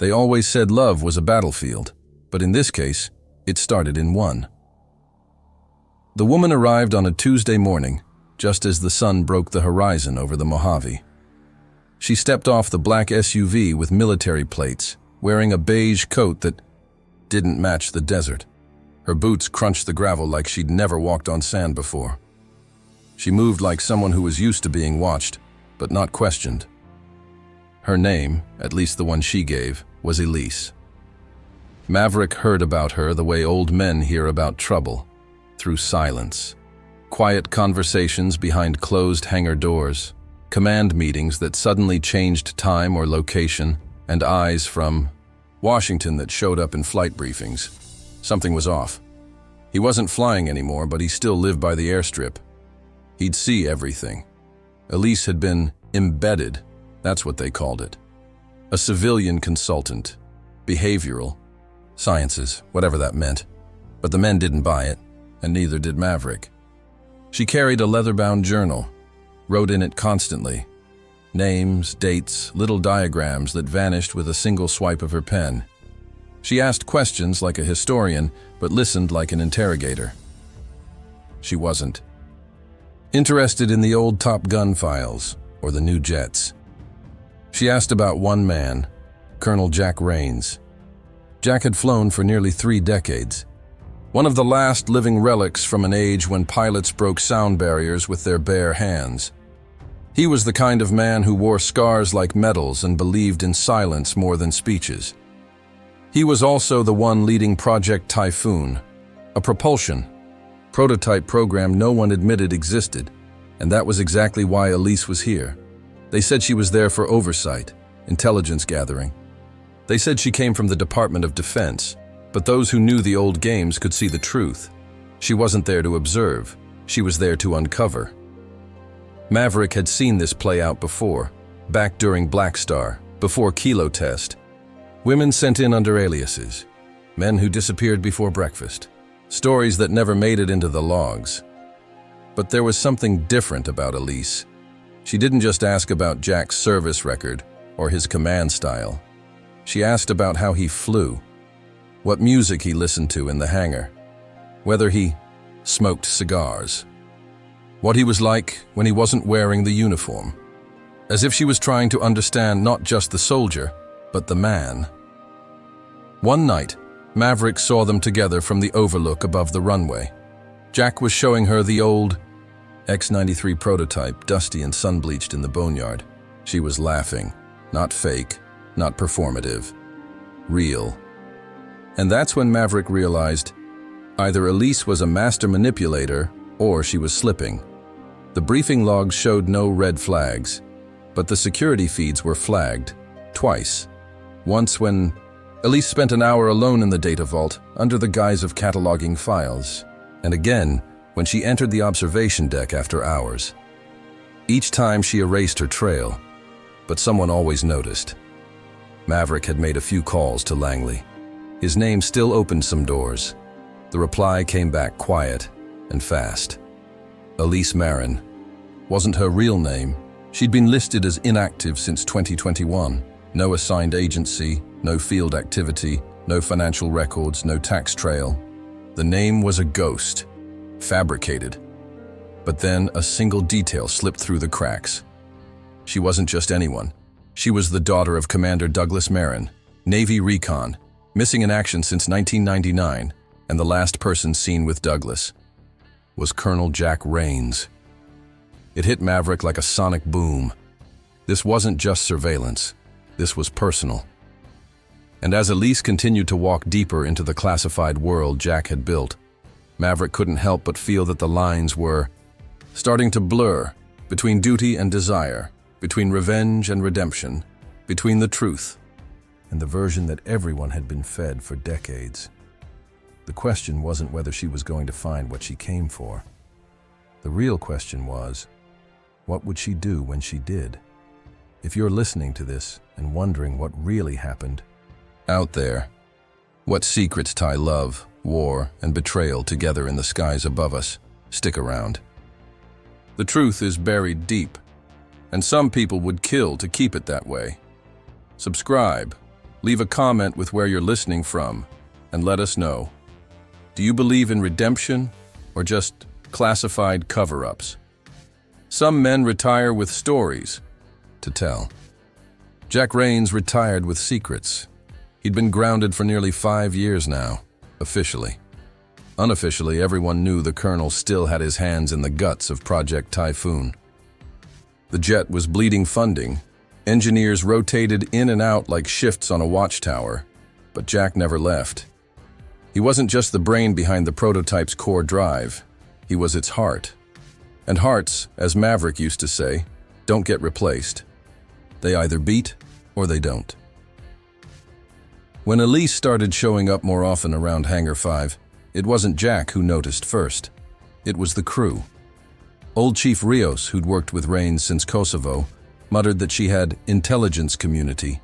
They always said love was a battlefield, but in this case, it started in one. The woman arrived on a Tuesday morning, just as the sun broke the horizon over the Mojave. She stepped off the black SUV with military plates, wearing a beige coat that didn't match the desert. Her boots crunched the gravel like she'd never walked on sand before. She moved like someone who was used to being watched, but not questioned. Her name, at least the one she gave, was Elise. Maverick heard about her the way old men hear about trouble, through silence. Quiet conversations behind closed hangar doors, command meetings that suddenly changed time or location, and eyes from Washington that showed up in flight briefings. Something was off. He wasn't flying anymore, but he still lived by the airstrip. He'd see everything. Elise had been embedded, that's what they called it. A civilian consultant, behavioral, sciences, whatever that meant. But the men didn't buy it, and neither did Maverick. She carried a leather-bound journal, wrote in it constantly. Names, dates, little diagrams that vanished with a single swipe of her pen. She asked questions like a historian, but listened like an interrogator. She wasn't interested in the old Top Gun files or the new jets. She asked about one man, Colonel Jack Rains. Jack had flown for nearly 3 decades. One of the last living relics from an age when pilots broke sound barriers with their bare hands. He was the kind of man who wore scars like medals and believed in silence more than speeches. He was also the one leading Project Typhoon, a propulsion prototype program no one admitted existed, and that was exactly why Elise was here. They said she was there for oversight, intelligence gathering. They said she came from the Department of Defense, but those who knew the old games could see the truth. She wasn't there to observe, she was there to uncover. Maverick had seen this play out before, back during Black Star, before Kilo Test. Women sent in under aliases, men who disappeared before breakfast, stories that never made it into the logs. But there was something different about Elise. She didn't just ask about Jack's service record or his command style. She asked about how he flew, what music he listened to in the hangar, whether he smoked cigars, what he was like when he wasn't wearing the uniform, as if she was trying to understand not just the soldier, but the man. One night, Maverick saw them together from the overlook above the runway. Jack was showing her the old X-93 prototype, dusty and sun-bleached in the boneyard. She was laughing, not fake, not performative, real. And that's when Maverick realized either Elise was a master manipulator or she was slipping. The briefing logs showed no red flags, but the security feeds were flagged, twice. Once when Elise spent an hour alone in the data vault under the guise of cataloging files, and again when she entered the observation deck after hours. Each time she erased her trail, but someone always noticed. Maverick had made a few calls to Langley. His name still opened some doors. The reply came back quiet and fast. Elise Marin wasn't her real name. She'd been listed as inactive since 2021. No assigned agency, no field activity, no financial records, no tax trail. The name was a ghost, fabricated. But then a single detail slipped through the cracks. She wasn't just anyone. She was the daughter of Commander Douglas Marin, Navy Recon, missing in action since 1999, and the last person seen with Douglas was Colonel Jack Rains. It hit Maverick like a sonic boom. This wasn't just surveillance. This was personal. And as Elise continued to walk deeper into the classified world Jack had built, Maverick couldn't help but feel that the lines were starting to blur between duty and desire, between revenge and redemption, between the truth and the version that everyone had been fed for decades. The question wasn't whether she was going to find what she came for. The real question was, what would she do when she did? If you're listening to this and wondering what really happened out there, what secrets tie love, war, and betrayal together in the skies above us, stick around. The truth is buried deep, and some people would kill to keep it that way. Subscribe, Leave a comment with where you're listening from and let us know. Do you believe in redemption or just classified cover-ups? Some men retire with stories to tell. Jack Rains retired with secrets. He'd been grounded for nearly 5 years now, officially. Unofficially, everyone knew the colonel still had his hands in the guts of Project Typhoon. The jet was bleeding funding. Engineers rotated in and out like shifts on a watchtower, but Jack never left. He wasn't just the brain behind the prototype's core drive. He was its heart. And hearts, as Maverick used to say, don't get replaced. They either beat or they don't. When Elise started showing up more often around Hangar 5, it wasn't Jack who noticed first. It was the crew. Old Chief Rios, who'd worked with Rains since Kosovo, muttered that she had intelligence community.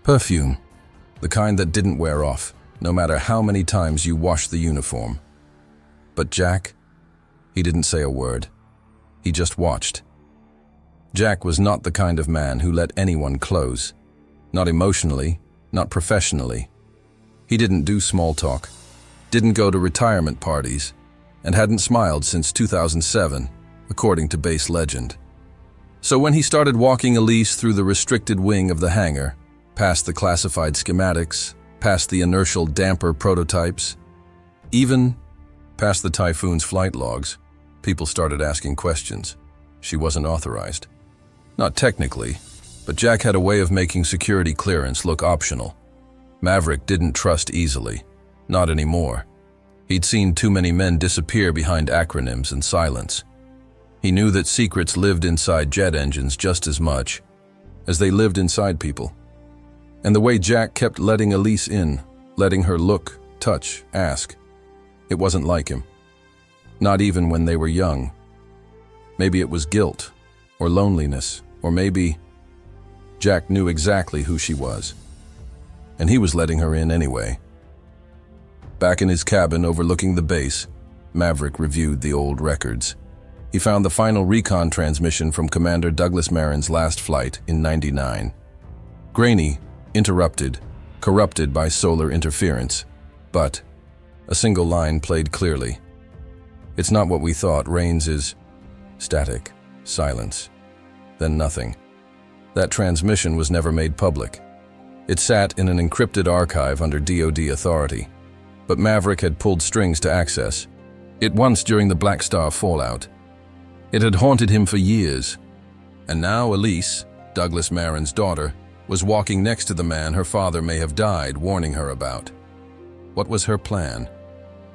Perfume. The kind that didn't wear off, no matter how many times you washed the uniform. But Jack? He didn't say a word. He just watched. Jack was not the kind of man who let anyone close. Not emotionally, not professionally. He didn't do small talk, didn't go to retirement parties, and hadn't smiled since 2007, according to base legend. So when he started walking Elise through the restricted wing of the hangar, past the classified schematics, past the inertial damper prototypes, even past the Typhoon's flight logs, people started asking questions. She wasn't authorized. Not technically, but Jack had a way of making security clearance look optional. Maverick didn't trust easily. Not anymore. He'd seen too many men disappear behind acronyms and silence. He knew that secrets lived inside jet engines just as much as they lived inside people. And the way Jack kept letting Elise in, letting her look, touch, ask, it wasn't like him. Not even when they were young. Maybe it was guilt, or loneliness, or maybe Jack knew exactly who she was. And he was letting her in anyway. Back in his cabin overlooking the base, Maverick reviewed the old records. He found the final recon transmission from Commander Douglas Marin's last flight in '99. Grainy, interrupted, corrupted by solar interference, but a single line played clearly. It's not what we thought. Rains is static, silence, then nothing. That transmission was never made public. It sat in an encrypted archive under DoD authority, but Maverick had pulled strings to access it once during the Black Star fallout. It had haunted him for years, and now Elise, Douglas Marin's daughter, was walking next to the man her father may have died warning her about. What was her plan?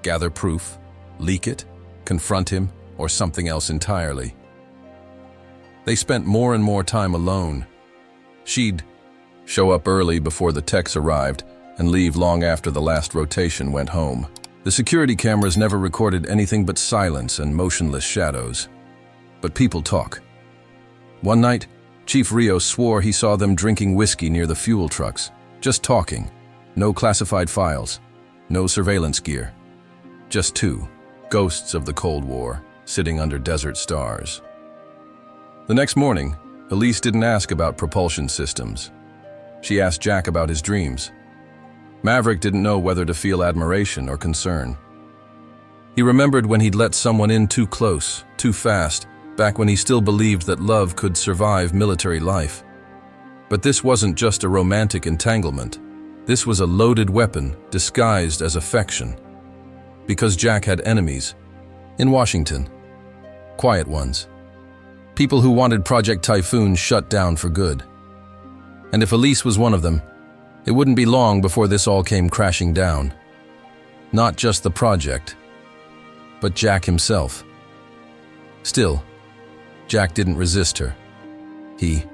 Gather proof? Leak it? Confront him? Or something else entirely? They spent more and more time alone. She'd show up early before the techs arrived and leave long after the last rotation went home. The security cameras never recorded anything but silence and motionless shadows. But people talk. One night, Chief Rios swore he saw them drinking whiskey near the fuel trucks, just talking. No classified files, no surveillance gear. Just two, ghosts of the Cold War, sitting under desert stars. The next morning, Elise didn't ask about propulsion systems. She asked Jack about his dreams. Maverick didn't know whether to feel admiration or concern. He remembered when he'd let someone in too close, too fast, back when he still believed that love could survive military life. But this wasn't just a romantic entanglement. This was a loaded weapon disguised as affection. Because Jack had enemies. In Washington. Quiet ones. People who wanted Project Typhoon shut down for good. And if Elise was one of them, it wouldn't be long before this all came crashing down. Not just the project, but Jack himself. Still, Jack didn't resist her. He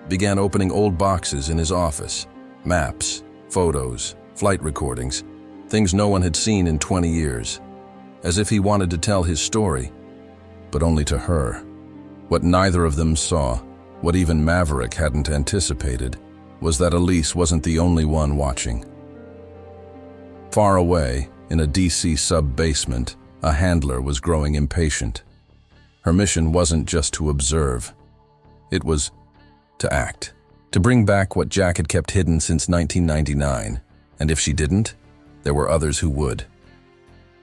began opening old boxes in his office, maps, photos, flight recordings, things no one had seen in 20 years, as if he wanted to tell his story, but only to her. What neither of them saw, what even Maverick hadn't anticipated, was that Elise wasn't the only one watching. Far away, in a DC sub-basement, a handler was growing impatient. Her mission wasn't just to observe. It was to act. to bring back what Jack had kept hidden since 1999, and if she didn't, there were others who would.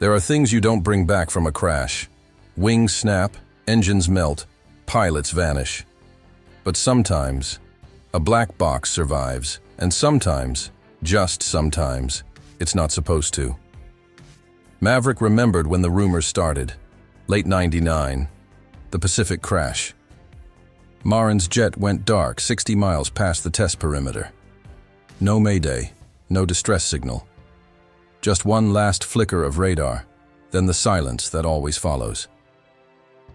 There are things you don't bring back from a crash. Wings snap, engines melt, pilots vanish. But sometimes, a black box survives, and sometimes, just sometimes, it's not supposed to. Maverick remembered when the rumors started. Late '99, the Pacific crash. Marin's jet went dark 60 miles past the test perimeter. No mayday, no distress signal. Just one last flicker of radar, then the silence that always follows.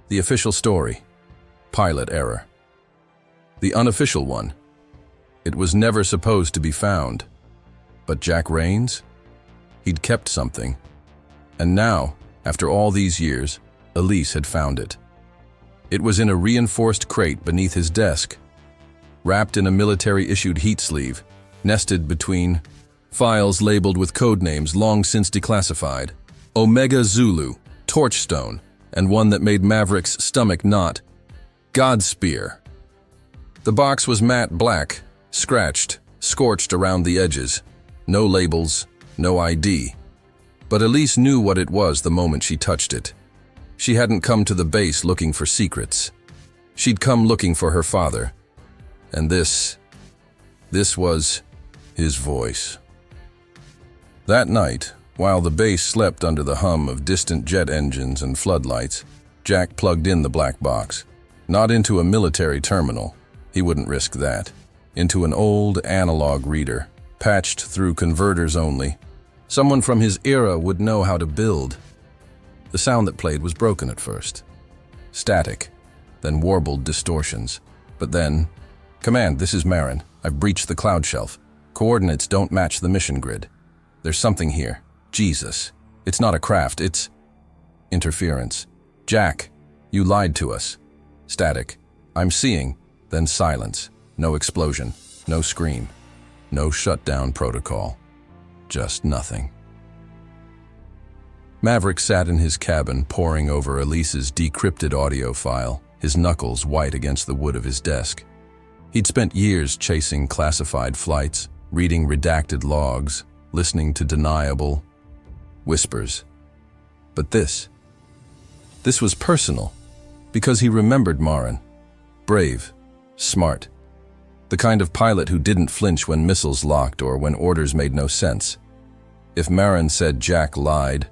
The official story: pilot error. The unofficial one: it was never supposed to be found. But Jack Rains? He'd kept something. And now, after all these years, Elise had found it. It was in a reinforced crate beneath his desk, wrapped in a military-issued heat sleeve, nested between files labeled with code names long since declassified: Omega Zulu, Torchstone, and one that made Maverick's stomach knot: Godspear. The box was matte black, scratched, scorched around the edges. No labels, no ID. But Elise knew what it was the moment she touched it. She hadn't come to the base looking for secrets. She'd come looking for her father. And this was his voice. That night, while the base slept under the hum of distant jet engines and floodlights, Jack plugged in the black box. Not into a military terminal. He wouldn't risk that. Into an old analog reader, patched through converters only. Someone from his era would know how to build. The sound that played was broken at first. Static, then warbled distortions. But then, "Command, this is Marin. I've breached the cloud shelf. Coordinates don't match the mission grid. There's something here. Jesus. It's not a craft, it's interference. Jack, you lied to us." Static. "I'm seeing," then silence. No explosion, no scream, no shutdown protocol. Just nothing. Maverick sat in his cabin, poring over Elise's decrypted audio file, his knuckles white against the wood of his desk. He'd spent years chasing classified flights, reading redacted logs, listening to deniable whispers. But this was personal, because he remembered Marin. Brave, smart. The kind of pilot who didn't flinch when missiles locked or when orders made no sense. If Marin said Jack lied,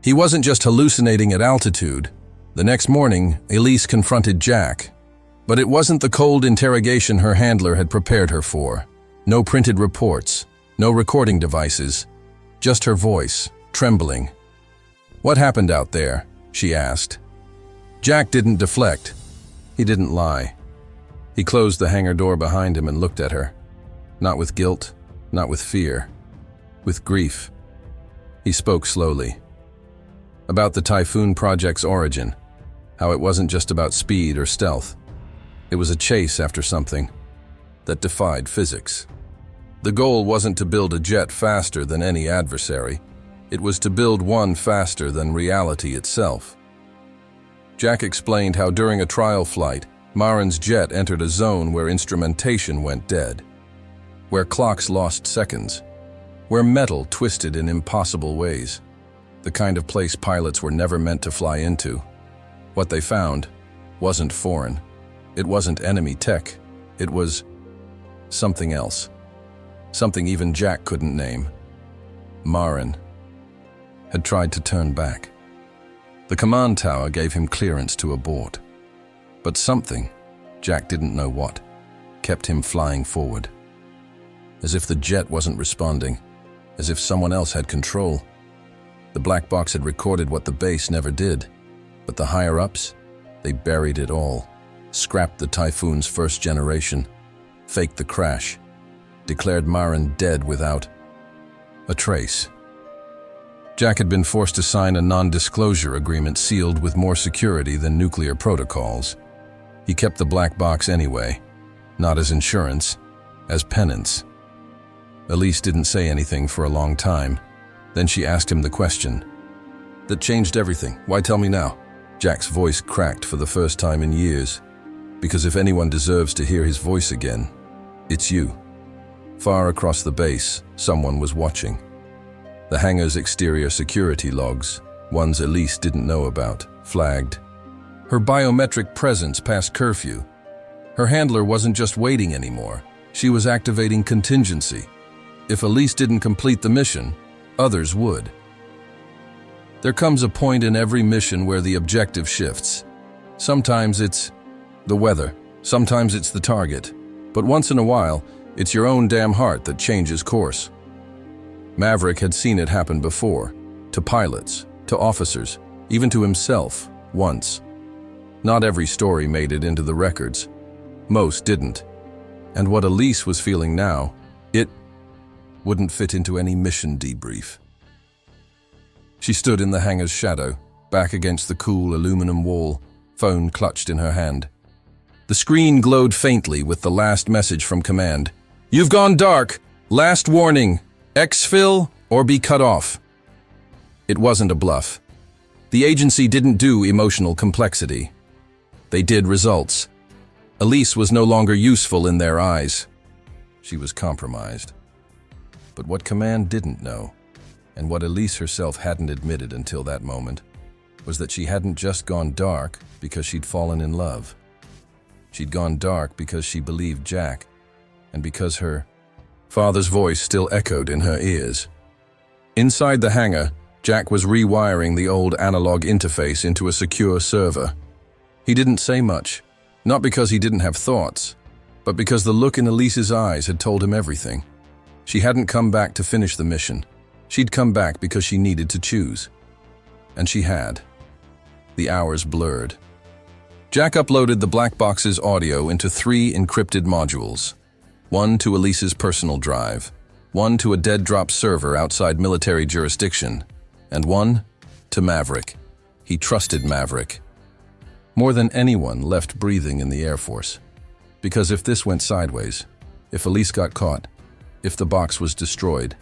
he wasn't just hallucinating at altitude. The next morning, Elise confronted Jack. But it wasn't the cold interrogation her handler had prepared her for. No printed reports, no recording devices, just her voice, trembling. "What happened out there?" she asked. Jack didn't deflect. He didn't lie. He closed the hangar door behind him and looked at her. Not with guilt, not with fear, with grief. He spoke slowly. About the Typhoon Project's origin, how it wasn't just about speed or stealth. It was a chase after something that defied physics. The goal wasn't to build a jet faster than any adversary. It was to build one faster than reality itself. Jack explained how during a trial flight, Marin's jet entered a zone where instrumentation went dead, where clocks lost seconds, where metal twisted in impossible ways, the kind of place pilots were never meant to fly into. What they found wasn't foreign. It wasn't enemy tech. It was something else. Something even Jack couldn't name. Marin had tried to turn back. The command tower gave him clearance to abort. But something, Jack didn't know what, kept him flying forward. As if the jet wasn't responding, as if someone else had control. The black box had recorded what the base never did, but the higher-ups, they buried it all, scrapped the Typhoon's first generation, faked the crash, declared Marin dead without a trace. Jack had been forced to sign a non-disclosure agreement sealed with more security than nuclear protocols. He kept the black box anyway, not as insurance, as penance. Elise didn't say anything for a long time. Then she asked him the question. "That changed everything. Why tell me now?" Jack's voice cracked for the first time in years. Because if anyone deserves to hear his voice again, It's you. Far across the base, someone was watching. The hangar's exterior security logs, ones Elise didn't know about, flagged. Her biometric presence past curfew. Her handler wasn't just waiting anymore. She was activating contingency. If Elise didn't complete the mission, others would. There comes a point in every mission where the objective shifts. Sometimes it's the weather, sometimes it's the target, but once in a while, it's your own damn heart that changes course. Maverick had seen it happen before, to pilots, to officers, even to himself, once. Not every story made it into the records. Most didn't. And what Elise was feeling now, it wouldn't fit into any mission debrief. She stood in the hangar's shadow, back against the cool aluminum wall, phone clutched in her hand. The screen glowed faintly with the last message from command. "You've gone dark. Last warning. Exfil or be cut off." It wasn't a bluff. The agency didn't do emotional complexity. They did results. Elise was no longer useful in their eyes. She was compromised. But what command didn't know, and what Elise herself hadn't admitted until that moment, was that she hadn't just gone dark because she'd fallen in love. She'd gone dark because she believed Jack, and because her father's voice still echoed in her ears. Inside the hangar, Jack was rewiring the old analog interface into a secure server. He didn't say much, not because he didn't have thoughts, but because the look in Elise's eyes had told him everything. She hadn't come back to finish the mission. She'd come back because she needed to choose. And she had. The hours blurred. Jack uploaded the black box's audio into 3 encrypted modules. One to Elise's personal drive, one to a dead-drop server outside military jurisdiction, and one to Maverick. He trusted Maverick. More than anyone left breathing in the Air Force. Because if this went sideways, if Elise got caught, if the box was destroyed,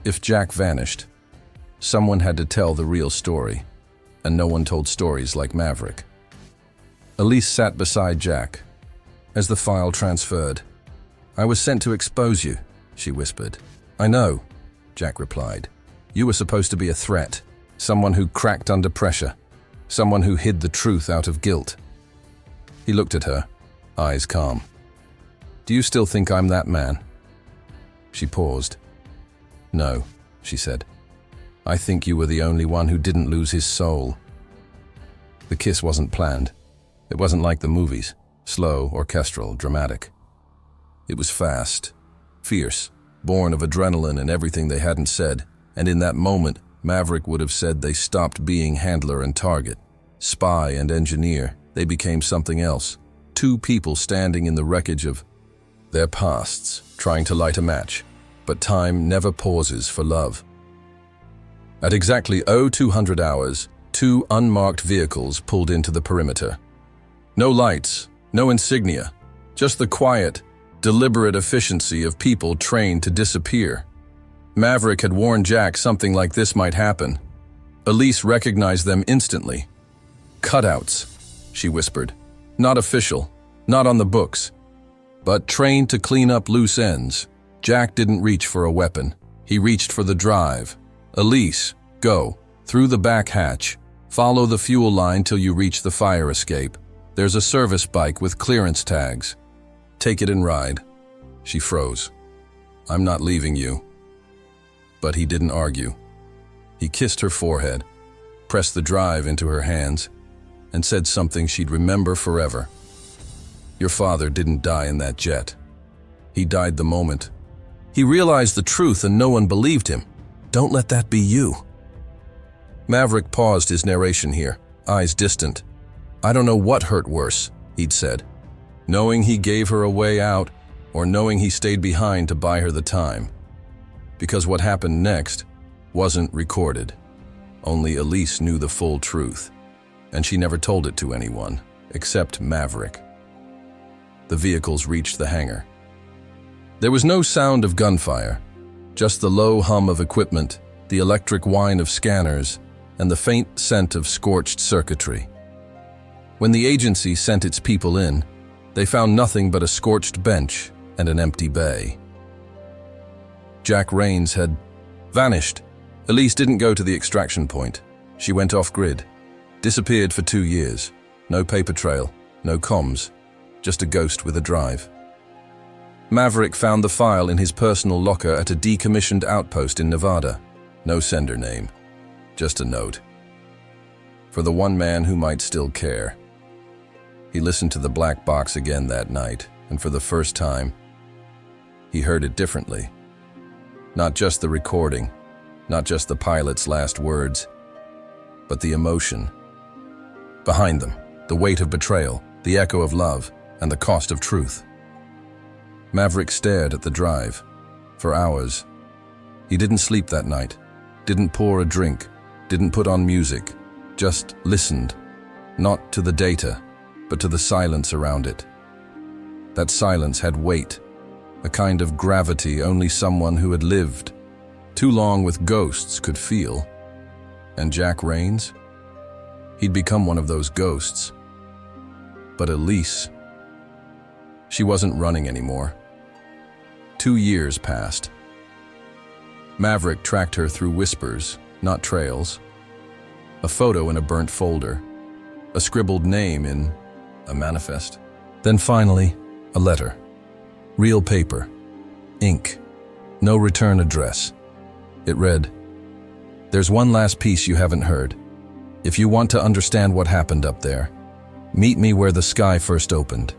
if Jack vanished, someone had to tell the real story, and no one told stories like Maverick. Elise sat beside Jack. As the file transferred, "I was sent to expose you," she whispered. "I know," Jack replied. "You were supposed to be a threat, someone who cracked under pressure, someone who hid the truth out of guilt." He looked at her, eyes calm. "Do you still think I'm that man?" She paused. "No," she said. "I think you were the only one who didn't lose his soul." The kiss wasn't planned. It wasn't like the movies, slow, orchestral, dramatic. It was fast, fierce, born of adrenaline and everything they hadn't said, and in that moment, Maverick would have said they stopped being handler and target, spy and engineer. They became something else. 2 people standing in the wreckage of their pasts, trying to light a match. But time never pauses for love. At exactly 0200 hours, 2 unmarked vehicles pulled into the perimeter. No lights, no insignia, just the quiet, deliberate efficiency of people trained to disappear. Maverick had warned Jack something like this might happen. Elise recognized them instantly. "Cutouts," she whispered. "Not official, not on the books, but trained to clean up loose ends." Jack didn't reach for a weapon. He reached for the drive. "Elise, go. Through the back hatch. Follow the fuel line till you reach the fire escape. There's a service bike with clearance tags. Take it and ride." She froze. "I'm not leaving you." But he didn't argue. He kissed her forehead, pressed the drive into her hands, and said something she'd remember forever. "Your father didn't die in that jet. He died the moment. He realized the truth and no one believed him. Don't let that be you." Maverick paused his narration here, eyes distant. "I don't know what hurt worse," he'd said. Knowing he gave her a way out, or knowing he stayed behind to buy her the time. Because what happened next wasn't recorded. Only Elise knew the full truth, and she never told it to anyone, except Maverick. The vehicles reached the hangar. There was no sound of gunfire, just the low hum of equipment, the electric whine of scanners, and the faint scent of scorched circuitry. When the agency sent its people in, they found nothing but a scorched bench and an empty bay. Jack Rains had vanished. Elise didn't go to the extraction point. She went off-grid, disappeared for 2 years. No paper trail, no comms, just a ghost with a drive. Maverick found the file in his personal locker at a decommissioned outpost in Nevada. No sender name, just a note. For the one man who might still care. He listened to the black box again that night, and for the first time, he heard it differently. Not just the recording, not just the pilot's last words, but the emotion. Behind them, the weight of betrayal, the echo of love, and the cost of truth. Maverick stared at the drive for hours. He didn't sleep that night, didn't pour a drink, didn't put on music, just listened, not to the data, but to the silence around it. That silence had weight, a kind of gravity only someone who had lived too long with ghosts could feel. And Jack Rains? He'd become one of those ghosts. But Elise, she wasn't running anymore. 2 years passed. Maverick tracked her through whispers, not trails. A photo in a burnt folder, a scribbled name in a manifest. Then finally, a letter. Real paper, ink, no return address. It read, "There's one last piece you haven't heard. If you want to understand what happened up there, meet me where the sky first opened."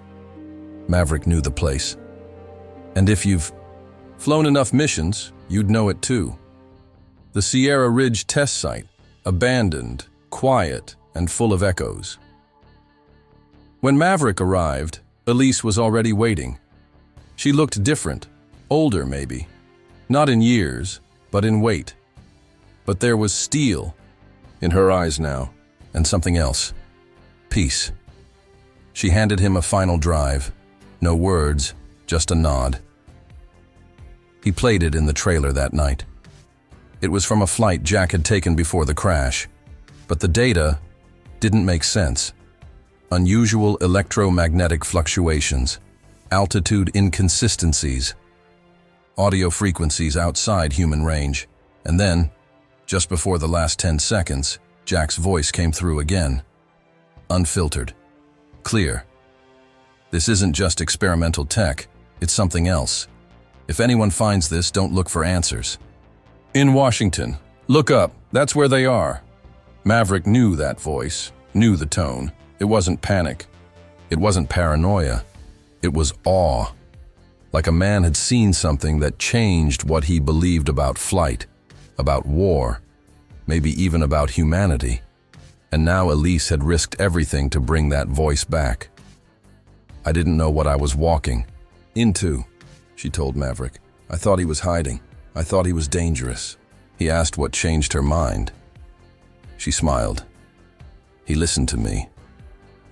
Maverick knew the place. And if you've flown enough missions, you'd know it too. The Sierra Ridge test site, abandoned, quiet, and full of echoes. When Maverick arrived, Elise was already waiting. She looked different, older maybe, not in years, but in weight. But there was steel in her eyes now, and something else. Peace. She handed him a final drive. No words, just a nod. He played it in the trailer that night. It was from a flight Jack had taken before the crash, but the data didn't make sense. Unusual electromagnetic fluctuations, altitude inconsistencies, audio frequencies outside human range, and then, just before the last 10 seconds, Jack's voice came through again. Unfiltered. Clear. This isn't just experimental tech, it's something else. If anyone finds this, don't look for answers. In Washington, look up, that's where they are. Maverick knew that voice, knew the tone. It wasn't panic. It wasn't paranoia. It was awe. Like a man had seen something that changed what he believed about flight, about war, maybe even about humanity. And now Elise had risked everything to bring that voice back. "I didn't know what I was walking into," she told Maverick. "I thought he was hiding. I thought he was dangerous." He asked what changed her mind. She smiled. "He listened to me.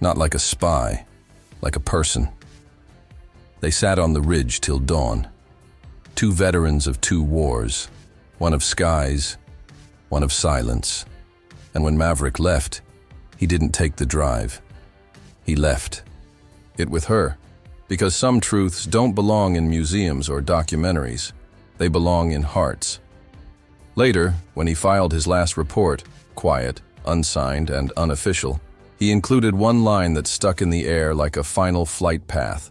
Not like a spy, like a person." They sat on the ridge till dawn. Two veterans of 2 wars, one of skies, one of silence. And when Maverick left, he didn't take the drive. He left it with her, because some truths don't belong in museums or documentaries. They belong in hearts. Later, when he filed his last report, quiet, unsigned, and unofficial, he included one line that stuck in the air like a final flight path.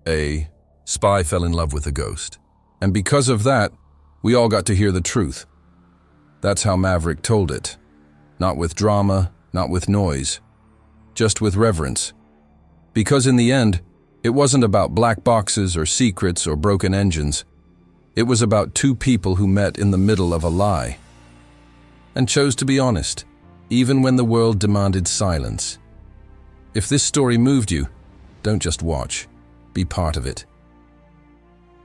A spy fell in love with a ghost. And because of that, we all got to hear the truth. That's how Maverick told it. Not with drama, not with noise, just with reverence. Because in the end, it wasn't about black boxes or secrets or broken engines. It was about 2 people who met in the middle of a lie and chose to be honest, even when the world demanded silence. If this story moved you, don't just watch, be part of it.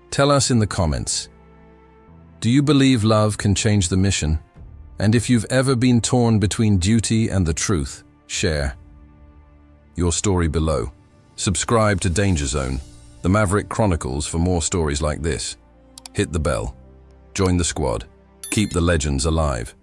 Tell us in the comments, do you believe love can change the mission? And if you've ever been torn between duty and the truth, share your story below. Subscribe to Danger Zone, the Maverick Chronicles, for more stories like this. Hit the bell. Join the squad. Keep the legends alive.